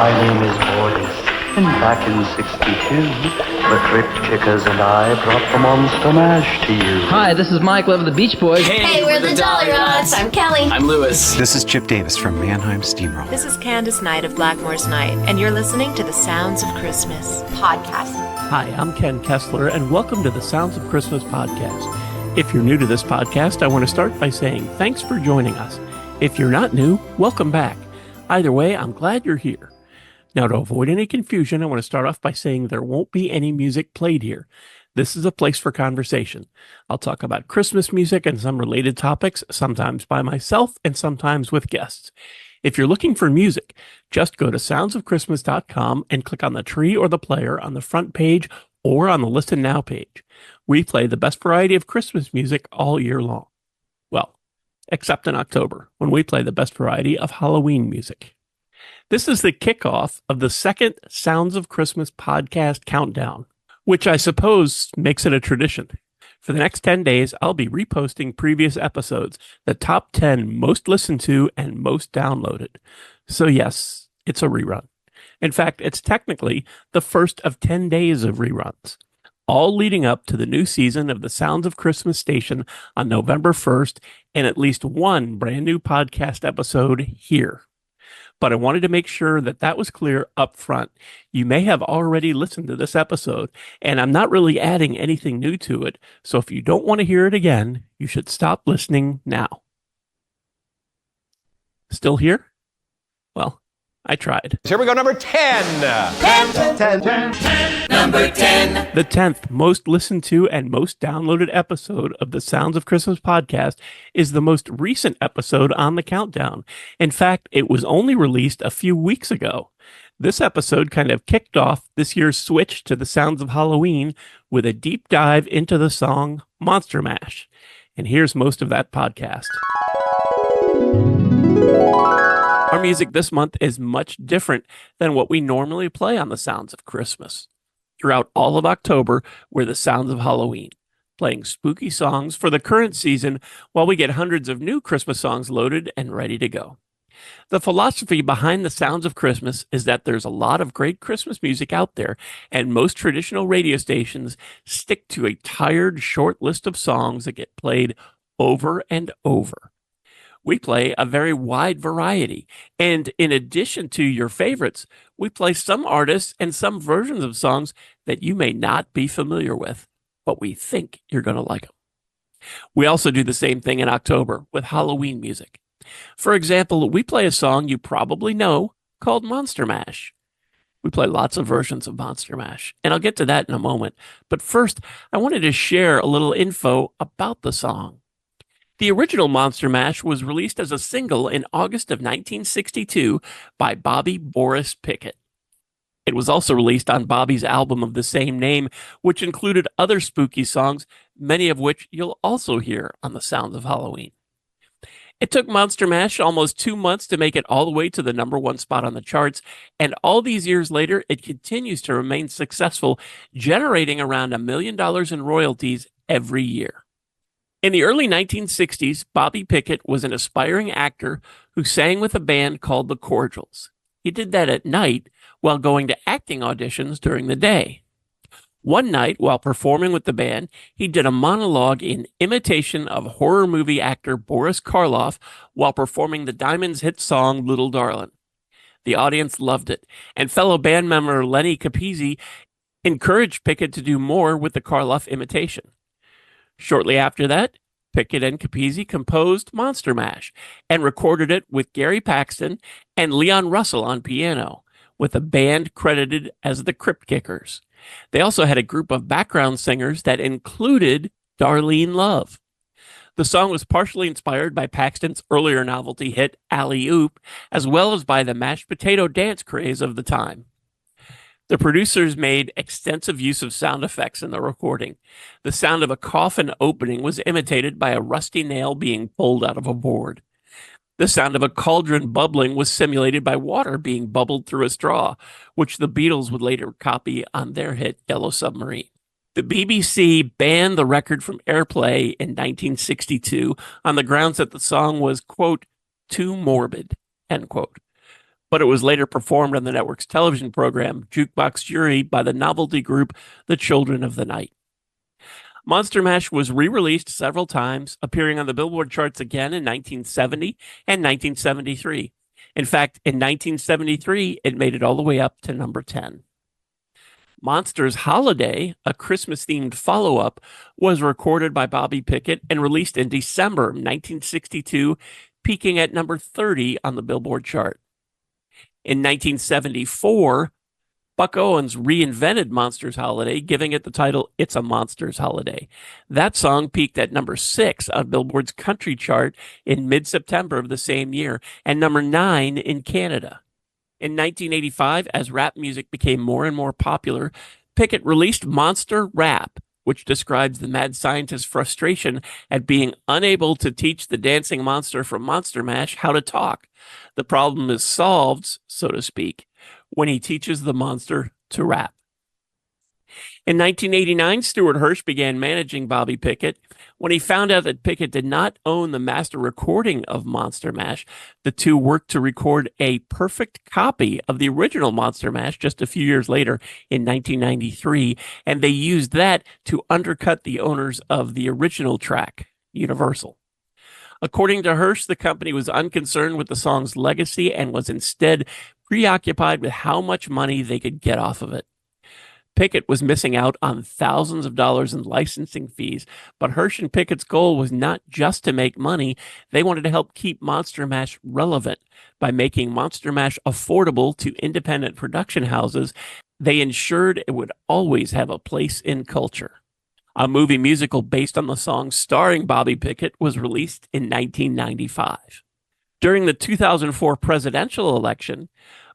My name is Boris, and back in '62, the Crypt Kickers and I brought the Monster Mash to you. Hi, this is Mike Love of the Beach Boys. Hey, we're the Dolly Rods. I'm Kelly. I'm Lewis. This is Chip Davis from Mannheim Steamroll. This is Candace Knight of Blackmore's Night, and you're listening to the Sounds of Christmas podcast. Hi, I'm Ken Kessler, and welcome to the Sounds of Christmas podcast. If you're new to this podcast, I want to start by saying thanks for joining us. If you're not new, welcome back. Either way, I'm glad you're here. Now, to avoid any confusion, I want to start off by saying there won't be any music played here. This is a place for conversation. I'll talk about Christmas music and some related topics, sometimes by myself and sometimes with guests. If you're looking for music, just go to soundsofchristmas.com and click on the tree or the player on the front page or on the Listen Now page. We play the best variety of Christmas music all year long. Well, except in October, when we play the best variety of Halloween music. This is the kickoff of the second Sounds of Christmas podcast countdown, which I suppose makes it a tradition. For the next 10 days, I'll be reposting previous episodes, the top 10 most listened to and most downloaded. So yes, it's a rerun. In fact, it's technically the first of 10 days of reruns, all leading up to the new season of the Sounds of Christmas station on November 1st, and at least one brand new podcast episode here. But I wanted to make sure that that was clear up front. You may have already listened to this episode, and I'm not really adding anything new to it. So if you don't want to hear it again, you should stop listening now. Still here? Well, I tried. Here we go, number 10. 10. Number 10. The 10th most listened to and most downloaded episode of the Sounds of Christmas podcast is the most recent episode on the countdown. In fact, it was only released a few weeks ago. This episode kind of kicked off this year's switch to the Sounds of Halloween with a deep dive into the song Monster Mash. And here's most of that podcast. Our music this month is much different than what we normally play on the Sounds of Christmas. Throughout all of October, we're the Sounds of Halloween, playing spooky songs for the current season while we get hundreds of new Christmas songs loaded and ready to go. The philosophy behind the Sounds of Christmas is that there's a lot of great Christmas music out there, and most traditional radio stations stick to a tired, short list of songs that get played over and over. We play a very wide variety, and in addition to your favorites, we play some artists and some versions of songs that you may not be familiar with, but we think you're going to like them. We also do the same thing in October with Halloween music. For example, we play a song you probably know called Monster Mash. We play lots of versions of Monster Mash, and I'll get to that in a moment. But first, I wanted to share a little info about the song. The original Monster Mash was released as a single in August of 1962 by Bobby Boris Pickett. It was also released on Bobby's album of the same name, which included other spooky songs, many of which you'll also hear on the Sounds of Halloween. It took Monster Mash almost 2 months to make it all the way to the number one spot on the charts, and all these years later, it continues to remain successful, generating around $1 million in royalties every year. In the early 1960s, Bobby Pickett was an aspiring actor who sang with a band called the Cordials. He did that at night while going to acting auditions during the day. One night, while performing with the band, he did a monologue in imitation of horror movie actor Boris Karloff while performing the Diamonds' hit song Little Darlin'. The audience loved it, and fellow band member Lenny Capizzi encouraged Pickett to do more with the Karloff imitation. Shortly after that, Pickett and Capizzi composed Monster Mash and recorded it with Gary Paxton and Leon Russell on piano, with the band credited as the Crypt Kickers. They also had a group of background singers that included Darlene Love. The song was partially inspired by Paxton's earlier novelty hit Alley Oop, as well as by the mashed potato dance craze of the time. The producers made extensive use of sound effects in the recording. The sound of a coffin opening was imitated by a rusty nail being pulled out of a board. The sound of a cauldron bubbling was simulated by water being bubbled through a straw, which the Beatles would later copy on their hit Yellow Submarine. The BBC banned the record from airplay in 1962 on the grounds that the song was, quote, too morbid, end quote. but it was later performed on the network's television program, Jukebox Jury, by the novelty group The Children of the Night. Monster Mash was re-released several times, appearing on the Billboard charts again in 1970 and 1973. In fact, in 1973, it made it all the way up to number 10. Monsters Holiday, a Christmas-themed follow-up, was recorded by Bobby Pickett and released in December 1962, peaking at number 30 on the Billboard chart. In 1974, Buck Owens reinvented Monsters Holiday, giving it the title It's a Monsters Holiday. That song peaked at number 6 on Billboard's country chart in mid-September of the same year, and number 9 in Canada. In 1985, as rap music became more and more popular, Pickett released Monster Rap, which describes the mad scientist's frustration at being unable to teach the dancing monster from Monster Mash how to talk. The problem is solved, so to speak, when he teaches the monster to rap. In 1989, Stuart Hirsch began managing Bobby Pickett. When he found out that Pickett did not own the master recording of Monster Mash, the two worked to record a perfect copy of the original Monster Mash just a few years later in 1993, and they used that to undercut the owners of the original track, Universal. According to Hirsch, the company was unconcerned with the song's legacy and was instead preoccupied with how much money they could get off of it. Pickett was missing out on thousands of dollars in licensing fees, but Hirsch and Pickett's goal was not just to make money. They wanted to help keep Monster Mash relevant. By making Monster Mash affordable to independent production houses, they ensured it would always have a place in culture. A movie musical based on the song starring Bobby Pickett was released in 1995. During the 2004 presidential election,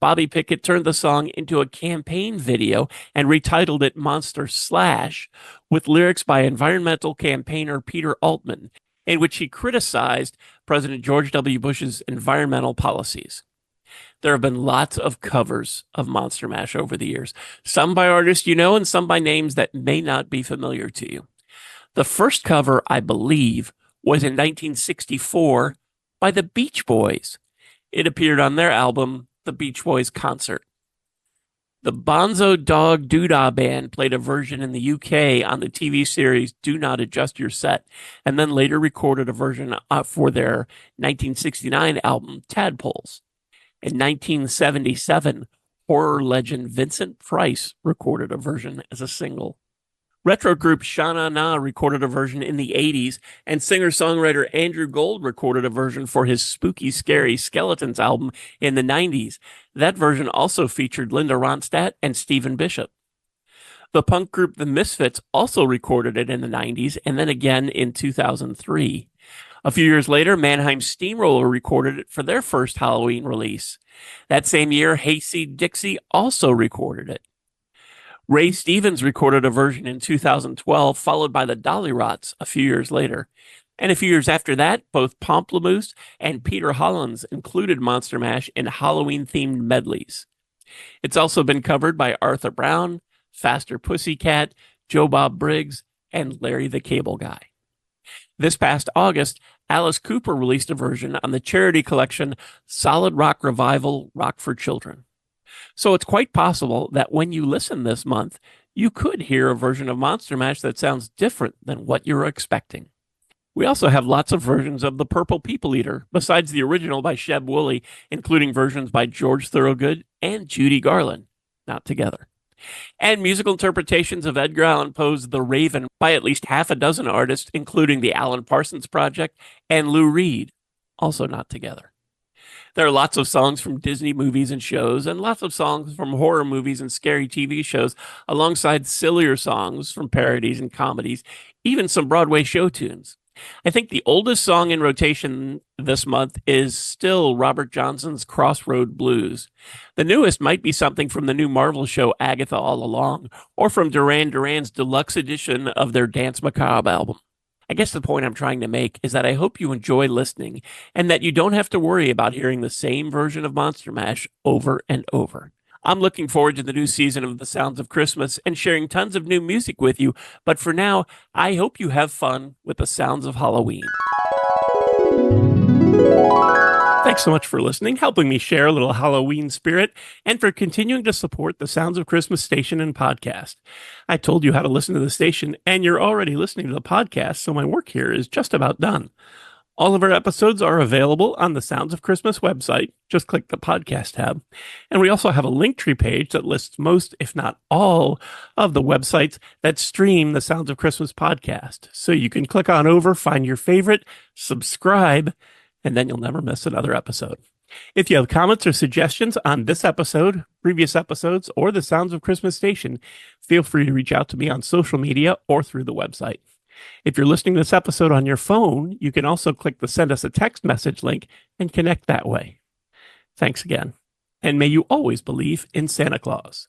Bobby Pickett turned the song into a campaign video and retitled it Monster Slash, with lyrics by environmental campaigner Peter Altman, in which he criticized President George W. Bush's environmental policies. There have been lots of covers of Monster Mash over the years, some by artists you know and some by names that may not be familiar to you. The first cover, I believe, was in 1964 by the Beach Boys. It appeared on their album, The Beach Boys Concert. The Bonzo Dog Doodah Band played a version in the UK on the TV series Do Not Adjust Your Set, and then later recorded a version for their 1969 album Tadpoles. In 1977, horror legend Vincent Price recorded a version as a single. Retro group Sha Na Na recorded a version in the 80s, and singer-songwriter Andrew Gold recorded a version for his Spooky Scary Skeletons album in the 90s. That version also featured Linda Ronstadt and Stephen Bishop. The punk group The Misfits also recorded it in the 90s, and then again in 2003. A few years later, Mannheim Steamroller recorded it for their first Halloween release. That same year, Hayseed Dixie also recorded it. Ray Stevens recorded a version in 2012, followed by the Dollyrots a few years later. And a few years after that, both Pomplamoose and Peter Hollins included Monster Mash in Halloween-themed medleys. It's also been covered by Arthur Brown, Faster Pussycat, Joe Bob Briggs, and Larry the Cable Guy. This past August, Alice Cooper released a version on the charity collection Solid Rock Revival Rock for Children. So it's quite possible that when you listen this month, you could hear a version of Monster Mash that sounds different than what you're expecting. We also have lots of versions of The Purple People Eater, besides the original by Sheb Wooley, including versions by George Thorogood and Judy Garland, not together. And musical interpretations of Edgar Allan Poe's The Raven by at least half a dozen artists, including the Alan Parsons Project and Lou Reed, also not together. There are lots of songs from Disney movies and shows, and lots of songs from horror movies and scary TV shows, alongside sillier songs from parodies and comedies, even some Broadway show tunes. I think the oldest song in rotation this month is still Robert Johnson's Crossroad Blues. The newest might be something from the new Marvel show Agatha All Along, or from Duran Duran's deluxe edition of their Dance Macabre album. I guess the point I'm trying to make is that I hope you enjoy listening, and that you don't have to worry about hearing the same version of Monster Mash over and over. I'm looking forward to the new season of The Sounds of Christmas and sharing tons of new music with you, but for now, I hope you have fun with the sounds of Halloween. Thanks Thanks so much for listening, helping me share a little Halloween spirit, and for continuing to support the Sounds of Christmas station and podcast. I told you how to listen to the station, and you're already listening to the podcast, so my work here is just about done. All of our episodes are available on the Sounds of Christmas website. Just click the podcast tab. And we also have a Linktree page that lists most, if not all, of the websites that stream the Sounds of Christmas podcast. So you can click on over, find your favorite, subscribe, and then you'll never miss another episode. If you have comments or suggestions on this episode, previous episodes, or the Sounds of Christmas station, feel free to reach out to me on social media or through the website. If you're listening to this episode on your phone, you can also click the send us a text message link and connect that way. Thanks again. And may you always believe in Santa Claus.